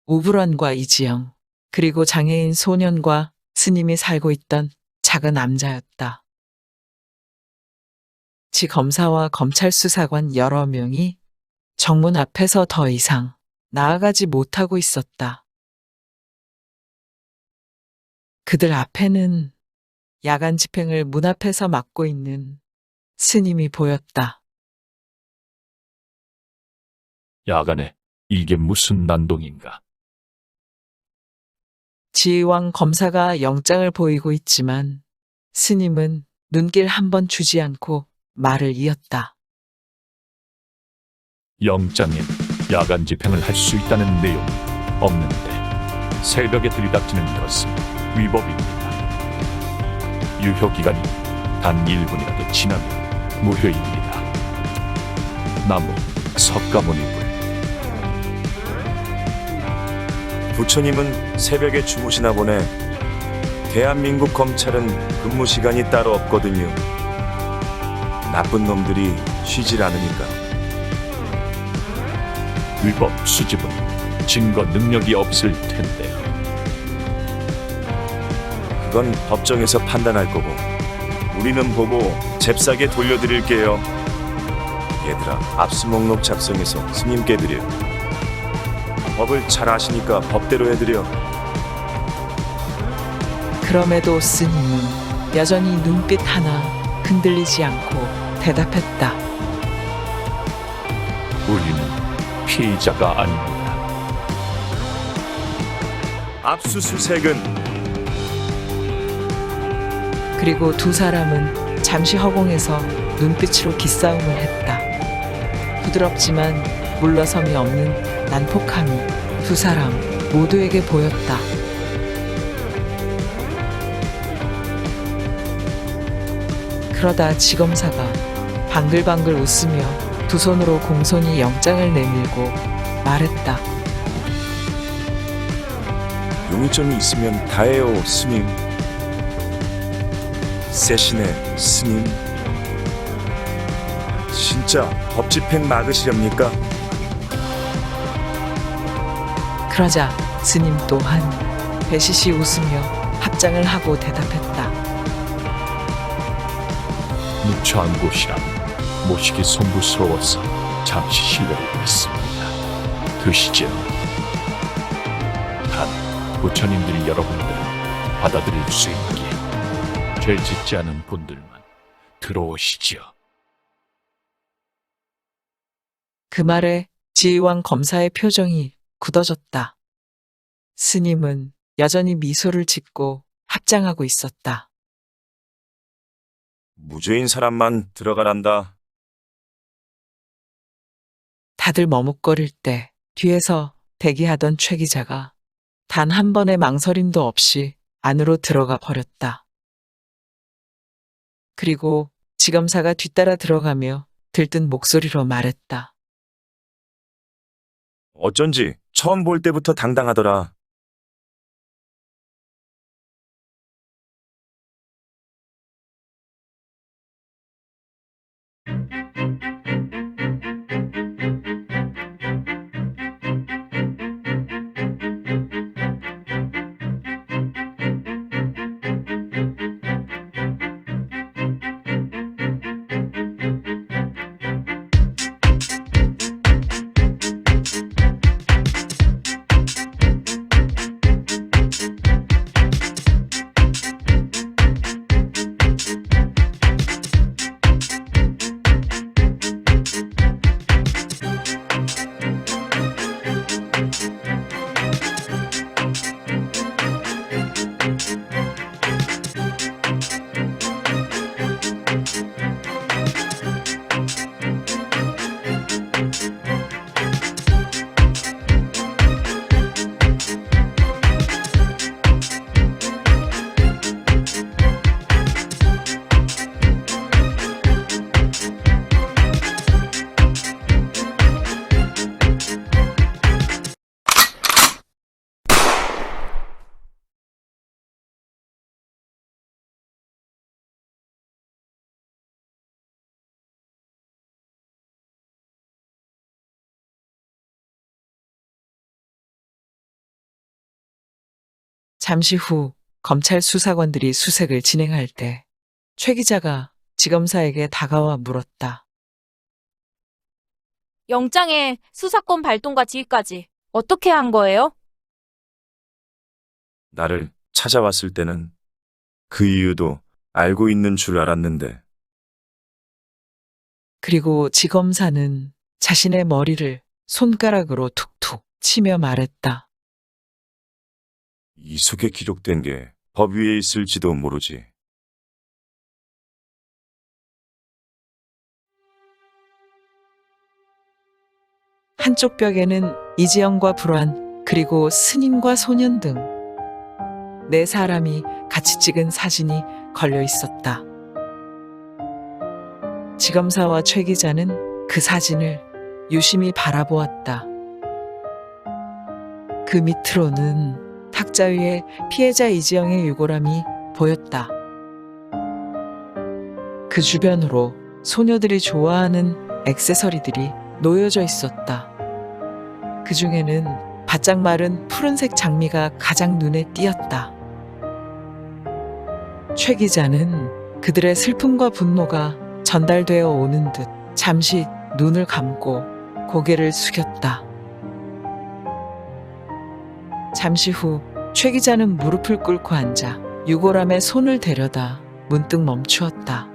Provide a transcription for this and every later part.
우불원과 이지영, 그리고 장애인 소년과 스님이 살고 있던 작은 암자였다. 지 검사와 검찰 수사관 여러 명이 정문 앞에서 더 이상 나아가지 못하고 있었다. 그들 앞에는 야간 집행을 문 앞에서 막고 있는 스님이 보였다. 야간에 이게 무슨 난동인가? 지휘왕 검사가 영장을 보이고 있지만 스님은 눈길 한 번 주지 않고 말을 이었다. 영장엔 야간 집행을 할 수 있다는 내용이 없는데 새벽에 들이닥치는 것은 위법입니다. 유효기간이 단 1분이라도 지나면 무효입니다. 나무 석가모니불. 부처님은 새벽에 주무시나 보네. 대한민국 검찰은 근무 시간이 따로 없거든요. 나쁜 놈들이 쉬질 않으니까. 위법 수집은 증거 능력이 없을 텐데요. 그건 법정에서 판단할 거고 우리는 보고 잽싸게 돌려드릴게요. 얘들아, 압수 목록 작성해서 스님께 드려. 법을 잘 아시니까 법대로 해드려. 그럼에도 스님은 여전히 눈빛 하나 흔들리지 않고 대답했다. 우리는 피의자가 아닙니다. 압수수색은 그리고 두 사람은 잠시 허공에서 눈빛으로 기싸움을 했다. 부드럽지만 물러섬이 없는 난폭함이 두 사람 모두에게 보였다. 그러다 지검사가 방글방글 웃으며 두 손으로 공손히 영장을 내밀고 말했다. 용의점이 있으면 다해요, 스님. 세시네, 스님. 진짜 법 집행 막으시렵니까? 그러자 스님 또한 배시시 웃으며 합장을 하고 대답했다. 누추한 곳이라 모시기 송구스러워서 잠시 실례를 했습니다. 드시죠. 단 부처님들이 여러분들을 받아들일 수 있기에 죄 짓지 않은 분들만 들어오시지요. 그 말에 지휘왕 검사의 표정이 굳어졌다. 스님은 여전히 미소를 짓고 합장하고 있었다. 무죄인 사람만 들어가란다. 다들 머뭇거릴 때 뒤에서 대기하던 최 기자가 단 한 번의 망설임도 없이 안으로 들어가 버렸다. 그리고 지검사가 뒤따라 들어가며 들뜬 목소리로 말했다. 어쩐지 처음 볼 때부터 당당하더라. 잠시 후 검찰 수사관들이 수색을 진행할 때 최 기자가 지검사에게 다가와 물었다. 영장에 수사권 발동과 지휘까지 어떻게 한 거예요? 나를 찾아왔을 때는 그 이유도 알고 있는 줄 알았는데 그리고 지검사는 자신의 머리를 손가락으로 툭툭 치며 말했다. 이 속에 기록된 게 법 위에 있을지도 모르지. 한쪽 벽에는 이지영과 불환, 그리고 스님과 소년 등 네 사람이 같이 찍은 사진이 걸려 있었다. 지검사와 최 기자는 그 사진을 유심히 바라보았다. 그 밑으로는 탁자 위에 피해자 이지영의 유골함이 보였다. 그 주변으로 소녀들이 좋아하는 액세서리들이 놓여져 있었다. 그 중에는 바짝 마른 푸른색 장미가 가장 눈에 띄었다. 최 기자는 그들의 슬픔과 분노가 전달되어 오는 듯 잠시 눈을 감고 고개를 숙였다. 잠시 후 최 기자는 무릎을 꿇고 앉아 유골함에 손을 대려다 문득 멈추었다.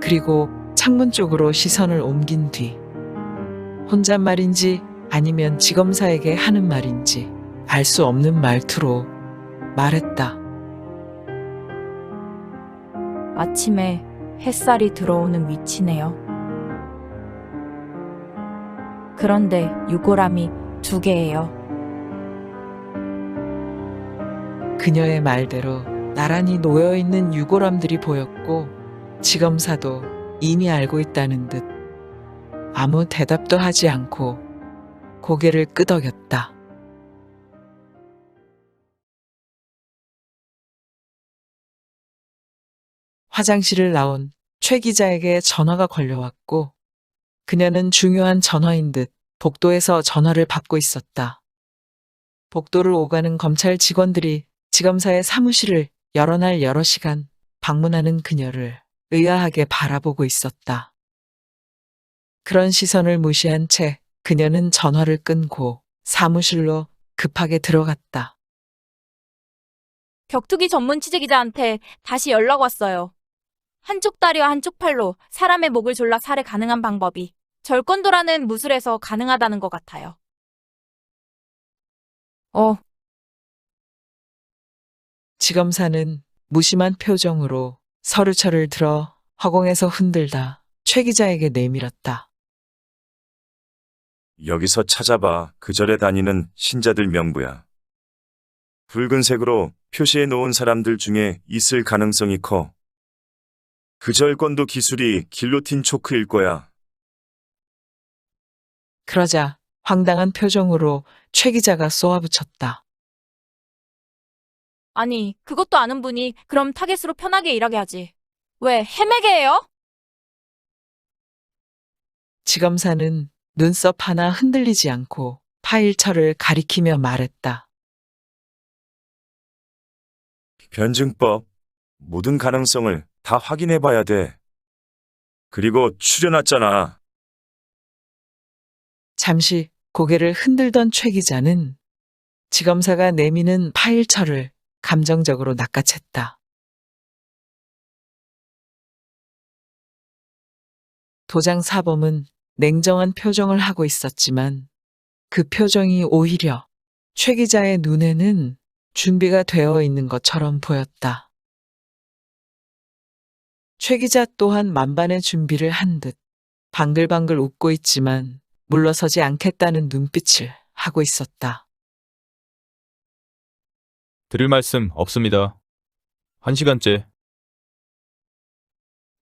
그리고 창문 쪽으로 시선을 옮긴 뒤 혼잣말인지 아니면 지검사에게 하는 말인지 알 수 없는 말투로 말했다. 아침에 햇살이 들어오는 위치네요. 그런데 유골함이 2개예요. 그녀의 말대로 나란히 놓여있는 유골함들이 보였고 지검사도 이미 알고 있다는 듯 아무 대답도 하지 않고 고개를 끄덕였다. 화장실을 나온 최 기자에게 전화가 걸려왔고 그녀는 중요한 전화인 듯 복도에서 전화를 받고 있었다. 복도를 오가는 검찰 직원들이 지검사의 사무실을 여러 날 여러 시간 방문하는 그녀를 의아하게 바라보고 있었다. 그런 시선을 무시한 채 그녀는 전화를 끊고 사무실로 급하게 들어갔다. 격투기 전문 취재기자한테 다시 연락 왔어요. 한쪽 다리와 한쪽 팔로 사람의 목을 졸라 살해 가능한 방법이 절권도라는 무술에서 가능하다는 것 같아요. 지검사는 무심한 표정으로 서류철을 들어 허공에서 흔들다 최 기자에게 내밀었다. 여기서 찾아봐. 그 절에 다니는 신자들 명부야. 붉은색으로 표시해 놓은 사람들 중에 있을 가능성이 커. 그 절권도 기술이 길로틴 초크일 거야. 그러자 황당한 표정으로 최 기자가 쏘아붙였다. 아니, 그것도 아는 분이 그럼 타겟으로 편하게 일하게 하지. 왜 헤매게 해요? 지검사는 눈썹 하나 흔들리지 않고 파일철을 가리키며 말했다. 변증법. 모든 가능성을 다 확인해 봐야 돼. 그리고 추려놨잖아. 잠시 고개를 흔들던 최 기자는 지검사가 내미는 파일철을 감정적으로 낚아챘다. 도장 사범은 냉정한 표정을 하고 있었지만 그 표정이 오히려 최 기자의 눈에는 준비가 되어 있는 것처럼 보였다. 최 기자 또한 만반의 준비를 한 듯 방글방글 웃고 있지만 물러서지 않겠다는 눈빛을 하고 있었다. 드릴 말씀 없습니다. 1시간째.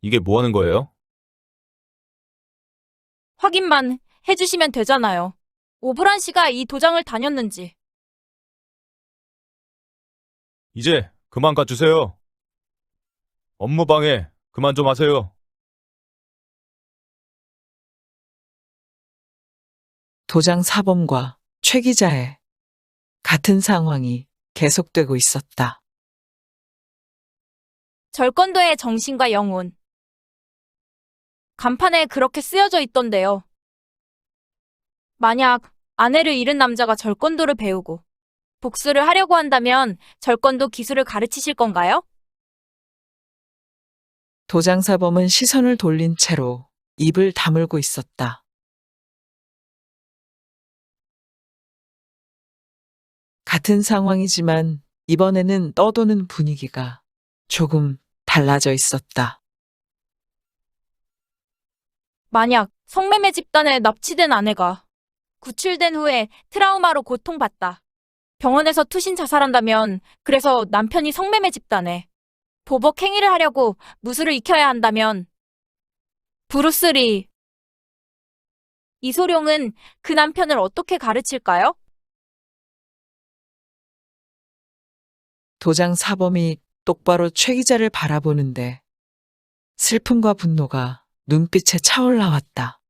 이게 뭐 하는 거예요? 확인만 해주시면 되잖아요. 오브란 씨가 이 도장을 다녔는지. 이제 그만 가주세요. 업무 방해 그만 좀 하세요. 도장 사범과 최 기자의 같은 상황이 계속되고 있었다. 절권도의 정신과 영혼. 간판에 그렇게 쓰여져 있던데요. 만약 아내를 잃은 남자가 절권도를 배우고 복수를 하려고 한다면 절권도 기술을 가르치실 건가요? 도장사범은 시선을 돌린 채로 입을 다물고 있었다. 같은 상황이지만 이번에는 떠도는 분위기가 조금 달라져 있었다. 만약 성매매 집단에 납치된 아내가 구출된 후에 트라우마로 고통받다. 병원에서 투신 자살한다면 그래서 남편이 성매매 집단에 보복 행위를 하려고 무술을 익혀야 한다면 브루스리 이소룡은 그 남편을 어떻게 가르칠까요? 도장사범이 똑바로 최 기자를 바라보는데 슬픔과 분노가 눈빛에 차올라왔다.